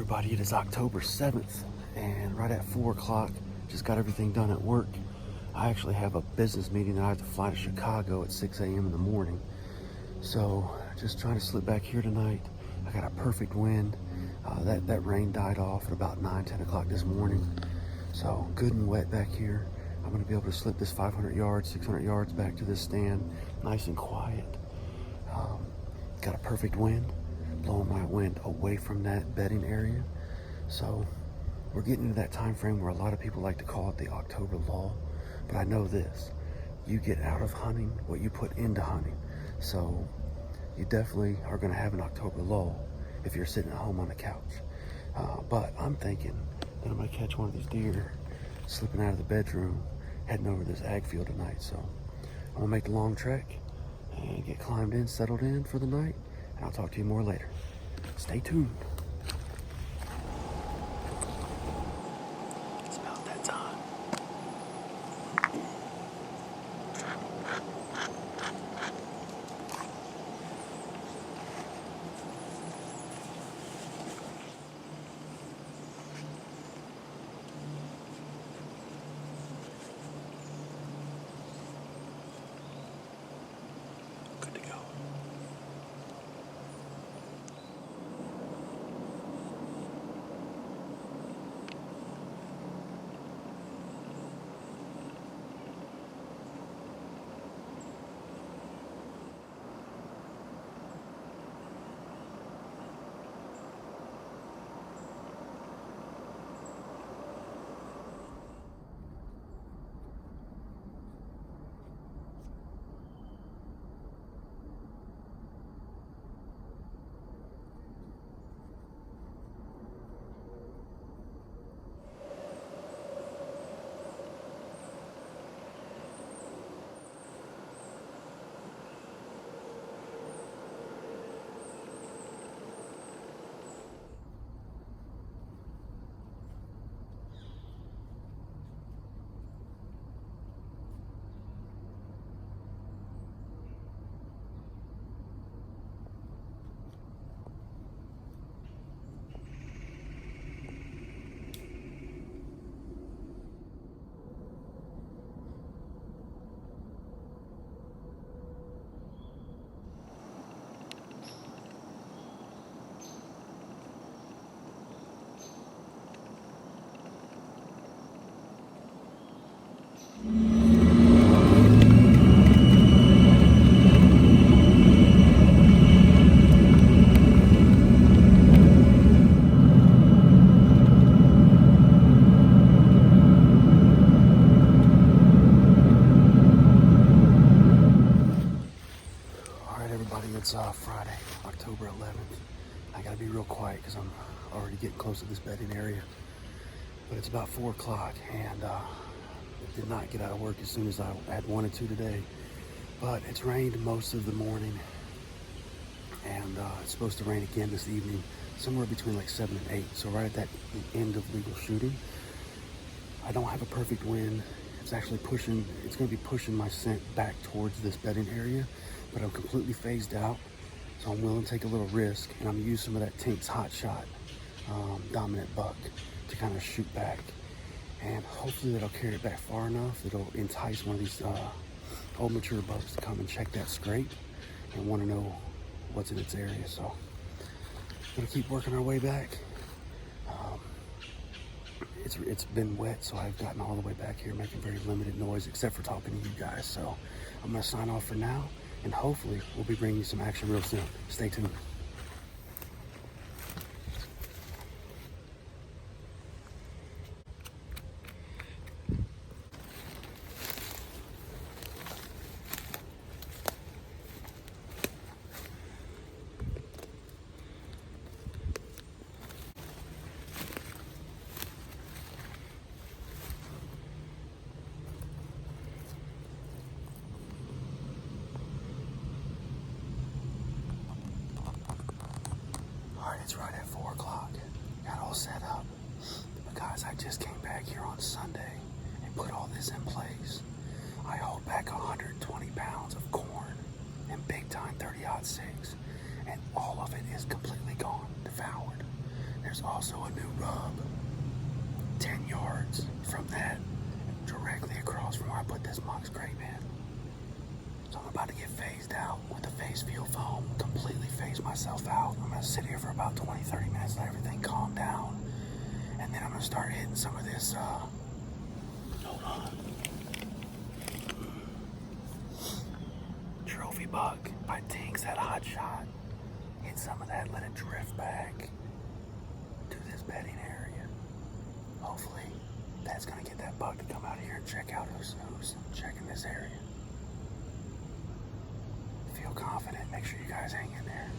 everybody, it is October 7th and right at 4 o'clock, just got everything done at work. I actually have a business meeting that I have to fly to Chicago at 6 a.m. in the morning. So just trying to slip back here tonight. I got a perfect wind. That rain died off at about 9-10 o'clock this morning. So good and wet back here. I'm gonna be able to slip this 500 yards, 600 yards back to this stand, nice and quiet. Got a perfect wind, blowing my wind away from that bedding area. So we're getting into that time frame where a lot of people like to call it the October lull. But I know this, you get out of hunting what you put into hunting. So you definitely are gonna have an October lull if you're sitting at home on the couch. But I'm thinking that I'm gonna catch one of these deer slipping out of the bedroom, heading over to this ag field tonight. So I'm gonna make the long trek and get climbed in, settled in for the night, and I'll talk to you more later. Stay tuned. It's about that time. Good to go. It's Friday, October 11th. I gotta be real quiet because I'm already getting close to this bedding area. But it's about 4 o'clock and I did not get out of work as soon as I had wanted to today. But it's rained most of the morning and it's supposed to rain again this evening, somewhere between like 7 and 8. So right at that end of legal shooting. I don't have a perfect wind. It's actually pushing, it's gonna be pushing my scent back towards this bedding area, but I'm completely phased out. So I'm willing to take a little risk and I'm gonna use some of that Tink's Hot Shot dominant buck to kind of shoot back. And hopefully that'll carry it back far enough that'll entice one of these old mature bucks to come and check that scrape and want to know what's in its area. So we're gonna keep working our way back. It's been wet, so I've gotten all the way back here making very limited noise except for talking to you guys. So I'm gonna sign off for now, and hopefully we'll be bringing you some action real soon. Stay tuned. It's right at 4 o'clock. Got all set up. But guys, I just came back here on Sunday and put all this in place. I hauled back 120 pounds of corn and big time 30-06, and all of it is completely gone, devoured. There's also out with the face field foam, completely phase myself out. I'm gonna sit here for about 20-30 minutes, let everything calm down, and then I'm gonna start hitting some of this, hold on, Trophy Buck by Tinks, that hot shot. Hit some of that, let it drift back to this bedding area. Hopefully that's gonna get that buck to come out here and check out who's checking this area. Feel confident, make sure you guys hang in there.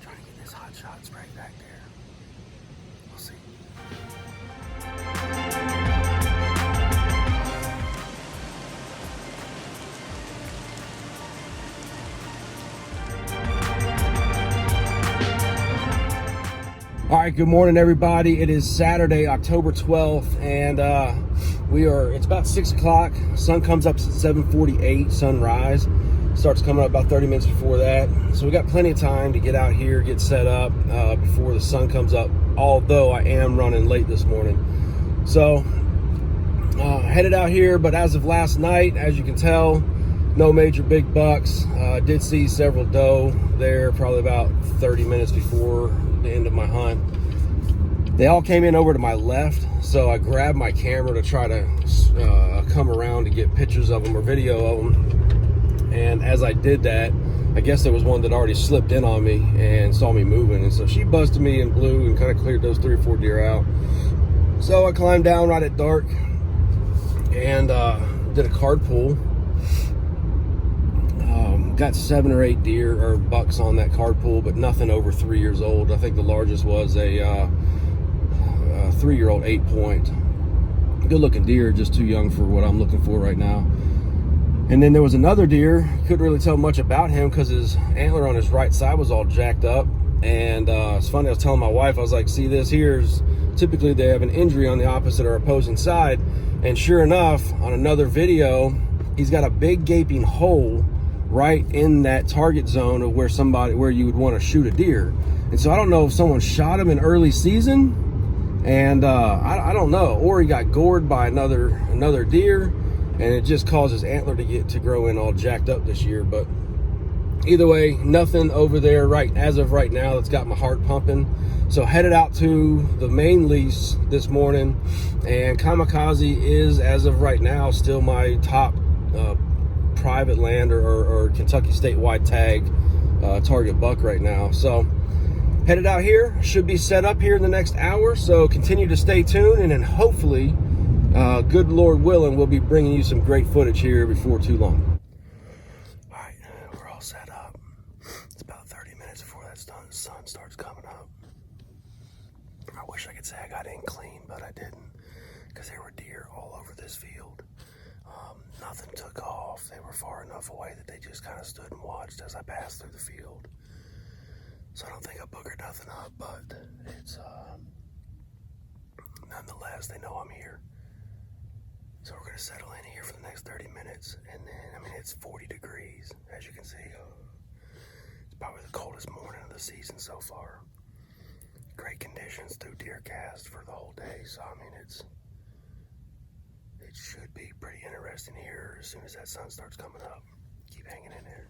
Trying to get this hot shot spray back there. We'll see. All right, good morning, everybody. It is Saturday, October 12th, and it's about 6 o'clock. Sun comes up at 7:48, sunrise. Starts coming up about 30 minutes before that. So we got plenty of time to get out here, get set up before the sun comes up, although I am running late this morning. So headed out here, but as of last night, as you can tell, no major big bucks. Did see several doe there probably about 30 minutes before the end of my hunt. They all came in over to my left, so I grabbed my camera to try to come around to get pictures of them or video of them. And as I did that, I guess there was one that already slipped in on me and saw me moving, and so she busted me and blew and kind of cleared those 3 or 4 deer out. So I climbed down right at dark and did a card pull. Got 7 or 8 deer or bucks on that card pull, but nothing over 3 years old. I think the largest was a 3-year-old 8-point. Good looking deer, just too young for what I'm looking for right now. And then there was another deer. Couldn't really tell much about him because his antler on his right side was all jacked up. And it's funny, I was telling my wife, I was like, see, this here's typically they have an injury on the opposite or opposing side. And sure enough, on another video, he's got a big gaping hole right in that target zone of where you would want to shoot a deer. And so I don't know if someone shot him in early season, and I don't know, or he got gored by another deer, and it just caused his antler to grow in all jacked up this year. But either way, nothing over there as of right now that's got my heart pumping. So headed out to the main lease this morning, and Kamikaze is, as of right now, still my top private land or Kentucky statewide tag target buck right now. So headed out here, should be set up here in the next hour, so continue to stay tuned, and then hopefully good Lord willing, we'll be bringing you some great footage here before too long. All right, we're all set up. It's about 30 minutes before that sun starts coming up. I wish I could say I got in clean, but I didn't, because there were deer all over this field. Nothing took off. They were far enough away that they just kind of stood and watched as I passed through the field. So I don't think I boogered nothing up, but it's nonetheless, they know I'm here. So we're gonna settle in here for the next 30 minutes, and then it's 40 degrees, as you can see. It's probably the coldest morning of the season so far. Great conditions through deer cast for the whole day, so it should be pretty interesting here as soon as that sun starts coming up. Keep hanging in there.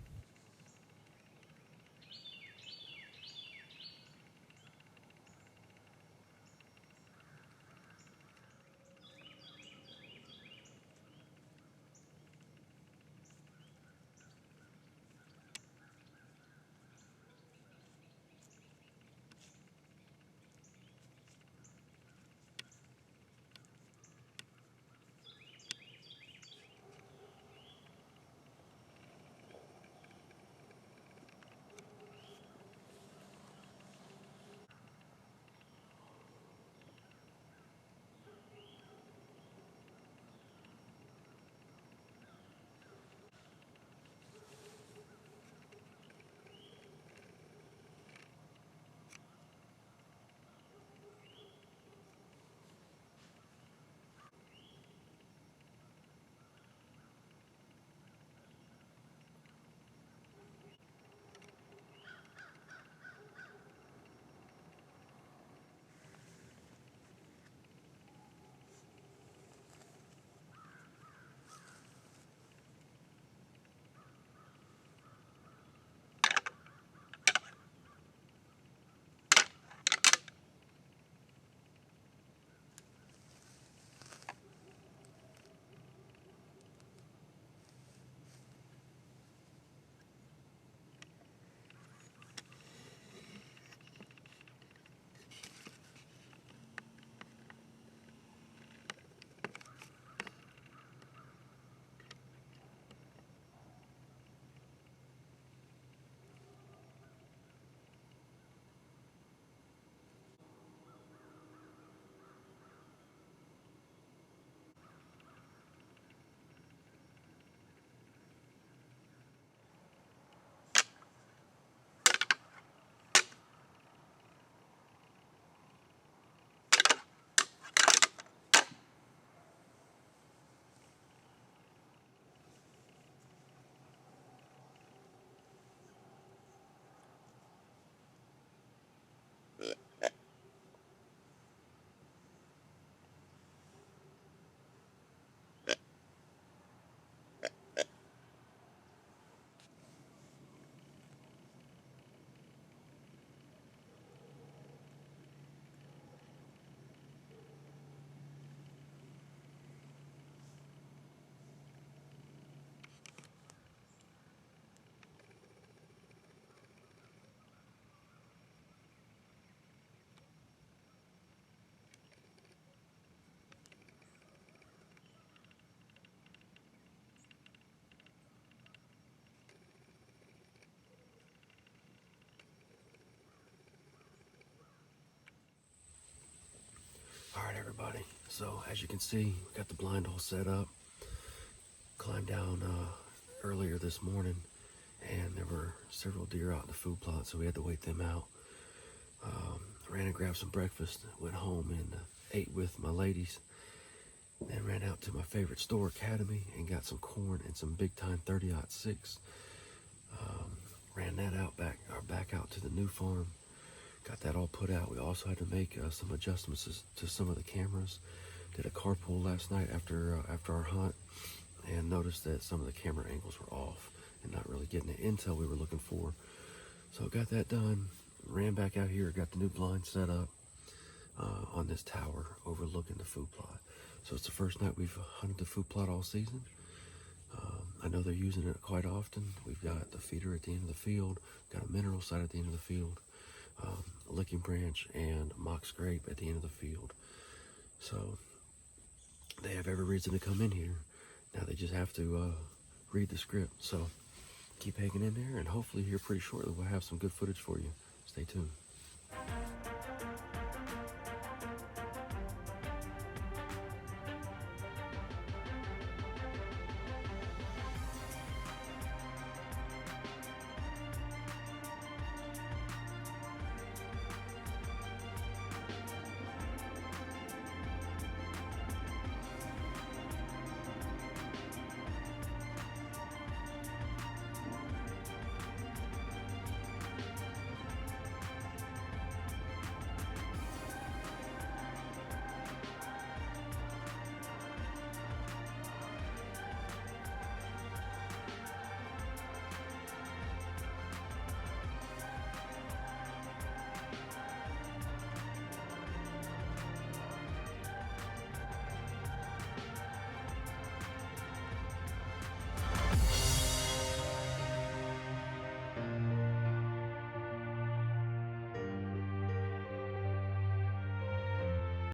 All right, everybody. So as you can see, got the blind all set up. Climbed down earlier this morning, and there were several deer out in the food plot, so we had to wait them out. Ran and grabbed some breakfast, went home and ate with my ladies. Then ran out to my favorite store, Academy, and got some corn and some big time 30-06. Ran that out back out to the new farm. Got that all put out. We also had to make some adjustments to some of the cameras. Did a carpool last night after our hunt, and noticed that some of the camera angles were off and not really getting the intel we were looking for. So got that done. Ran back out here, got the new blind set up on this tower overlooking the food plot. So it's the first night we've hunted the food plot all season. I know they're using it quite often. We've got the feeder at the end of the field, got a mineral site at the end of the field, a licking branch, and mock scrape at the end of the field. So they have every reason to come in here. Now they just have to read the script. So keep hanging in there, and hopefully here pretty shortly we'll have some good footage for you. Stay tuned.